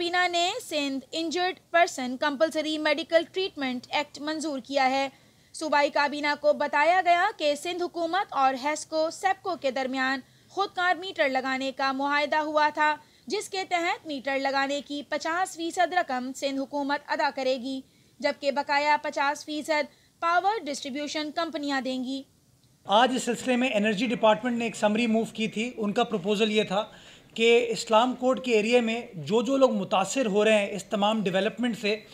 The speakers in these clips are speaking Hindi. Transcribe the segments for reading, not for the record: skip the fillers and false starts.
काबीना ने Sindh injured person compulsory medical treatment act मंजूर किया है। सूबाई काबीना को बताया गया कि सिंध हुकूमत और हेस्को सेप्को के दरमियान खुदकार मीटर लगाने का मुआहदा हुआ था, जिसके तहत मीटर लगाने की 50% रकम सिंध हुकूमत अदा करेगी, जबकि बकाया 50% पावर डिस्ट्रीब्यूशन कंपनियां देंगी। आज इस सिलसिले में एनर्जी डिपार्टमेंट ने एक समरी मूव की थी। उनका प्रपोजल ये था कि इस्लाम कोर्ट के एरिया में जो लोग मुतासिर हो रहे हैं इस तमाम डेवलपमेंट से,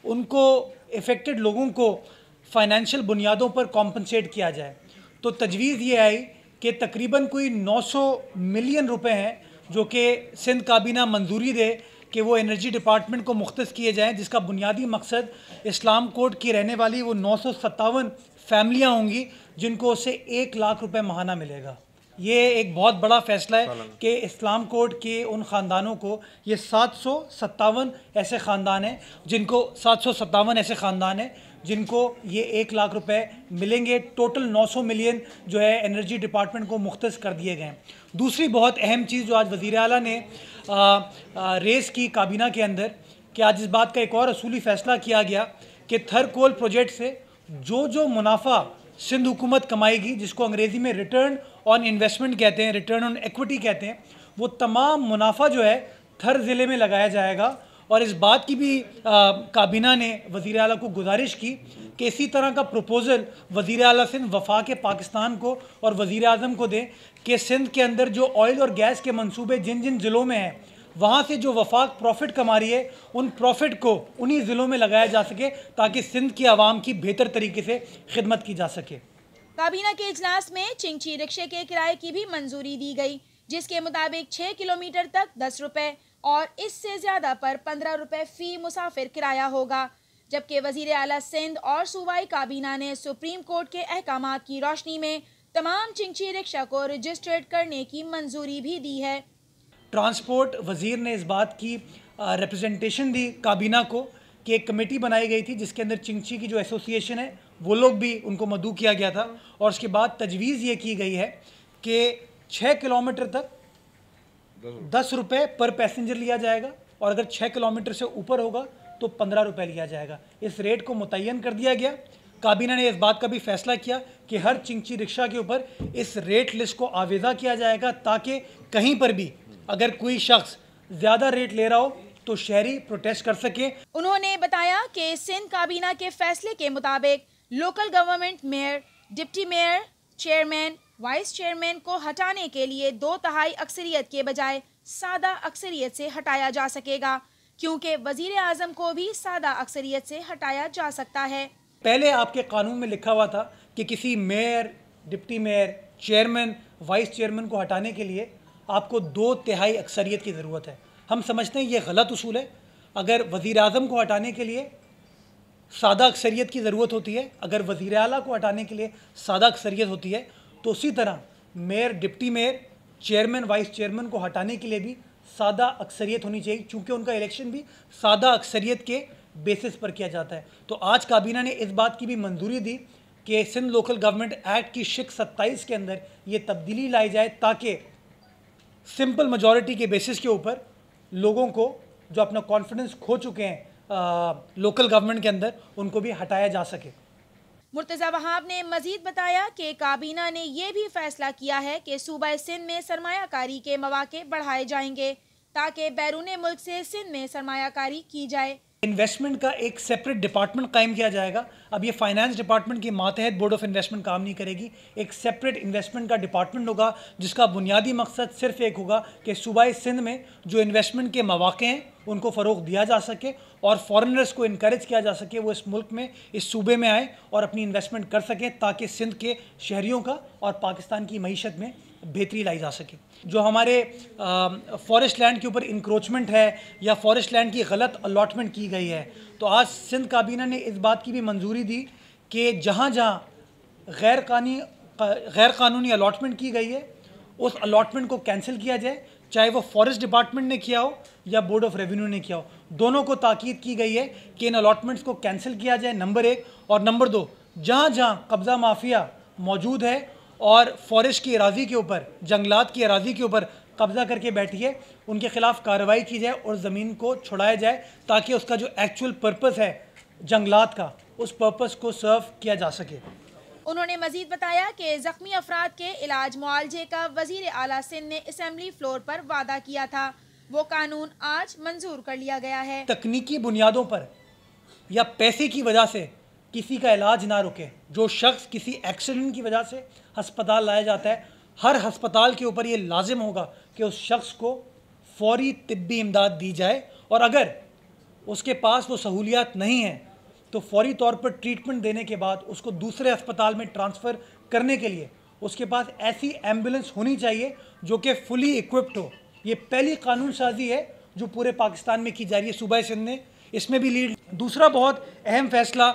उनको इफ़ेक्टेड लोगों को फाइनेंशियल बुनियादों पर कॉम्पनसेट किया जाए। तो तजवीज़ ये आई कि तकरीबन कोई 900 मिलियन रुपए हैं जो कि सिंध काबीना मंजूरी दे कि वो एनर्जी डिपार्टमेंट को मुख्तस किए जाएँ, जिसका बुनियादी मकसद इस्लाम कोर्ट की रहने वाली वो 957 फैमिलियाँ होंगी जिनको उससे 1 लाख रुपए माहाना मिलेगा। ये एक बहुत बड़ा फैसला है कि इस्लाम कोर्ट के उन ख़ानदानों को, ये 757 ऐसे ख़ानदान हैं जिनको ये 1 लाख रुपए मिलेंगे। टोटल 900 मिलियन जो है एनर्जी डिपार्टमेंट को मुख्तस कर दिए गए हैं। दूसरी बहुत अहम चीज़ जो आज वज़ीर आला ने रेस की काबीना के अंदर, कि आज इस बात का एक और असूली फ़ैसला किया गया कि थर कोल प्रोजेक्ट से जो मुनाफा सिंध हुकूमत कमाएगी, जिसको अंग्रेज़ी में रिटर्न ऑन इन्वेस्टमेंट कहते हैं, रिटर्न ऑन इक्विटी कहते हैं, वो तमाम मुनाफा जो है थर ज़िले में लगाया जाएगा। और इस बात की भी काबीना ने वज़ीर आला को गुजारिश की कि इसी तरह का प्रपोज़ल वज़ीर आला सिंध वफाक पाकिस्तान को और वज़ीर आज़म को दें कि सिंध के अंदर जो ऑयल और गैस के मंसूबे जिन जिन ज़िलों में हैं, वहाँ से जो वफाक प्रॉफिट कमा रही है, उन प्रॉफिट को उन्हीं ज़िलों में लगाया जा सके ताकि सिंध की आवाम की बेहतर तरीके से खिदमत की जा सके। काबीना के इजलास में चिंची रिक्शे के किराए की भी मंजूरी दी गई, जिसके मुताबिक 6 किलोमीटर तक 10 रुपये और इससे ज़्यादा पर 15 रुपये फ़ी मुसाफिर किराया होगा। जबकि वज़ीर आला सिंध और सूबाई काबीना ने सुप्रीम कोर्ट के अहकामात की रोशनी में तमाम चिंची रिक्शा को रजिस्टर्ड करने की मंजूरी भी दी है। ट्रांसपोर्ट वज़ीर ने इस बात की रिप्रेजेंटेशन दी काबीना को कि एक कमेटी बनाई गई थी जिसके अंदर चिंची की जो एसोसिएशन है वो लोग भी, उनको मदऊ किया गया था। और उसके बाद तजवीज़ ये की गई है कि 6 किलोमीटर तक 10 रुपये पर पैसेंजर लिया जाएगा और अगर 6 किलोमीटर से ऊपर होगा तो 15 रुपये लिया जाएगा। इस रेट को मुतय्यन कर दिया गया। काबीना ने इस बात का भी फैसला किया कि हर चिंची रिक्शा के ऊपर इस रेट लिस्ट को आवेज़ा किया जाएगा ताकि कहीं पर भी अगर कोई शख्स ज़्यादा रेट ले रहा हो तो शहरी प्रोटेस्ट कर सके। उन्होंने बताया कि सिंध काबीना के फैसले के मुताबिक local government mayor, deputy mayor, chairman, vice chairman को हटाने के लिए 2/3 अक्सरियत के बजाय सादा अक्सरियत से हटाया जा सकेगा, क्योंकि वजीर आजम को भी सादा अक्सरियत से हटाया जा सकता है। पहले आपके कानून में लिखा हुआ था कि किसी mayor, deputy mayor, chairman, vice chairman को हटाने के लिए आपको 2/3 अक्सरियत की ज़रूरत है। हम समझते हैं ये गलत उसूल है। अगर वज़ीर आज़म को हटाने के लिए सादा अक्सरियत की ज़रूरत होती है, अगर वज़ीर आला को हटाने के लिए सादा अक्सरियत होती है, तो उसी तरह mayor, deputy mayor, chairman, vice chairman को हटाने के लिए भी सादा अक्सरियत होनी चाहिए, चूँकि उनका इलेक्शन भी सादा अक्सरियत के बेसिस पर किया जाता है। तो आज काबीना ने इस बात की भी मंजूरी दी कि सिंध लोकल गवर्नमेंट एक्ट की शिक 27 के अंदर ये तब्दीली लाई जाए ताकि सिंपल मेजॉरिटी के बेसिस के ऊपर लोगों को जो अपना कॉन्फिडेंस खो चुके हैं लोकल गवर्नमेंट के अंदर, उनको भी हटाया जा सके। मुर्तज़ा वहाब ने मजीद बताया कि काबीना ने यह भी फैसला किया है कि सूबा सिंध में सरमायाकारी के मौके बढ़ाए जाएंगे ताकि बैरून मुल्क से सिंध में सरमायाकारी की जाए। इन्वेस्टमेंट का एक सेपरेट डिपार्टमेंट कायम किया जाएगा। अब ये फाइनेंस डिपार्टमेंट के मातहत बोर्ड ऑफ इन्वेस्टमेंट काम नहीं करेगी। एक सेपरेट इन्वेस्टमेंट का डिपार्टमेंट होगा जिसका बुनियादी मकसद सिर्फ एक होगा कि सूबाई सिंध में जो इन्वेस्टमेंट के मौके हैं उनको फ़रोग़ दिया जा सके और फॉरेनर्स को इनकरेज किया जा सके वो इस मुल्क में, इस सूबे में आए और अपनी इन्वेस्टमेंट कर सकें ताकि सिंध के शहरियों का और पाकिस्तान की मईशत में बेहतरी लाई जा सके। जो हमारे फॉरेस्ट लैंड के ऊपर इंक्रोचमेंट है या फॉरेस्ट लैंड की गलत अलॉटमेंट की गई है, तो आज सिंध काबीना ने इस बात की भी मंजूरी दी कि जहाँ जहाँ गैर कानूनी अलॉटमेंट की गई है उस अलॉटमेंट को कैंसिल किया जाए, चाहे वो फॉरेस्ट डिपार्टमेंट ने किया हो या बोर्ड ऑफ रेवेन्यू ने किया हो। दोनों को ताकीद की गई है कि इन अलॉटमेंट्स को कैंसिल किया जाए, नंबर 1। और नंबर 2, जहाँ जहाँ कब्ज़ा माफिया मौजूद है और फॉरेस्ट की अराज़ी के ऊपर, जंगलात की अराज़ी के ऊपर कब्जा करके बैठी है उनके खिलाफ कार्रवाई की जाए और ज़मीन को छुड़ाया जाए, ताकि उसका जो एक्चुअल पर्पस है जंगलात का, उस पर्पस को सर्व किया जा सके। उन्होंने मजीद बताया कि जख्मी अफराद के इलाज मुआलजे का वजीर आला सिंध ने असम्बली फ्लोर पर वादा किया था, वो कानून आज मंजूर कर लिया गया है। तकनीकी बुनियादों पर या पैसे की वजह से किसी का इलाज ना रुके। जो शख्स किसी एक्सीडेंट की वजह से अस्पताल लाया जाता है, हर अस्पताल के ऊपर ये लाजिम होगा कि उस शख्स को फौरी तिब्बी इमदाद दी जाए, और अगर उसके पास वो सहूलियात नहीं हैं तो फौरी तौर पर ट्रीटमेंट देने के बाद उसको दूसरे अस्पताल में ट्रांसफ़र करने के लिए उसके पास ऐसी एम्बुलेंस होनी चाहिए जो कि फुली इक्विप्ड हो। ये पहली कानून साजी है जो पूरे पाकिस्तान में की जा रही है। सूबा सिंध ने इसमें भी लीड। दूसरा बहुत अहम फैसला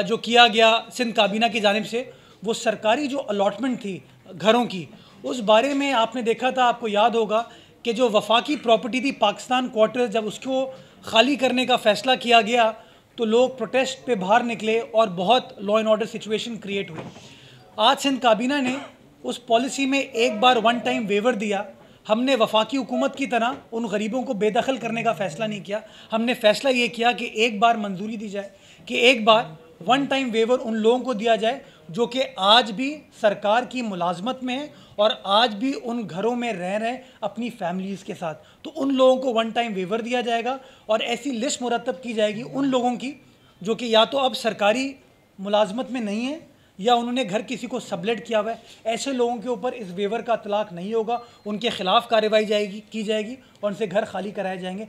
जो किया गया सिंध काबीना की जानिब से, वो सरकारी जो अलॉटमेंट थी घरों की, उस बारे में आपने देखा था, आपको याद होगा कि जो वफाकी प्रॉपर्टी थी पाकिस्तान क्वार्टर, जब उसको खाली करने का फ़ैसला किया गया तो लोग प्रोटेस्ट पे बाहर निकले और बहुत law and order situation create हुई। आज सिंध काबीना ने उस पॉलिसी में एक बार वन टाइम वेवर दिया। हमने वफाकी हुकूमत की तरह उन गरीबों को बेदखल करने का फ़ैसला नहीं किया। हमने फ़ैसला ये किया कि एक बार मंजूरी दी जाए कि एक बार वन टाइम वेवर उन लोगों को दिया जाए जो कि आज भी सरकार की मुलाजमत में है और आज भी उन घरों में रह रहे हैं अपनी फैमिलीज़ के साथ। तो उन लोगों को वन टाइम वेवर दिया जाएगा और ऐसी लिस्ट मुरतब की जाएगी उन लोगों की जो कि या तो अब सरकारी मुलाजमत में नहीं है या उन्होंने घर किसी को सबलेट किया हुआ है। ऐसे लोगों के ऊपर इस वेवर का इतलाक नहीं होगा, उनके खिलाफ कार्रवाई की जाएगी और उनसे घर खाली कराए जाएंगे।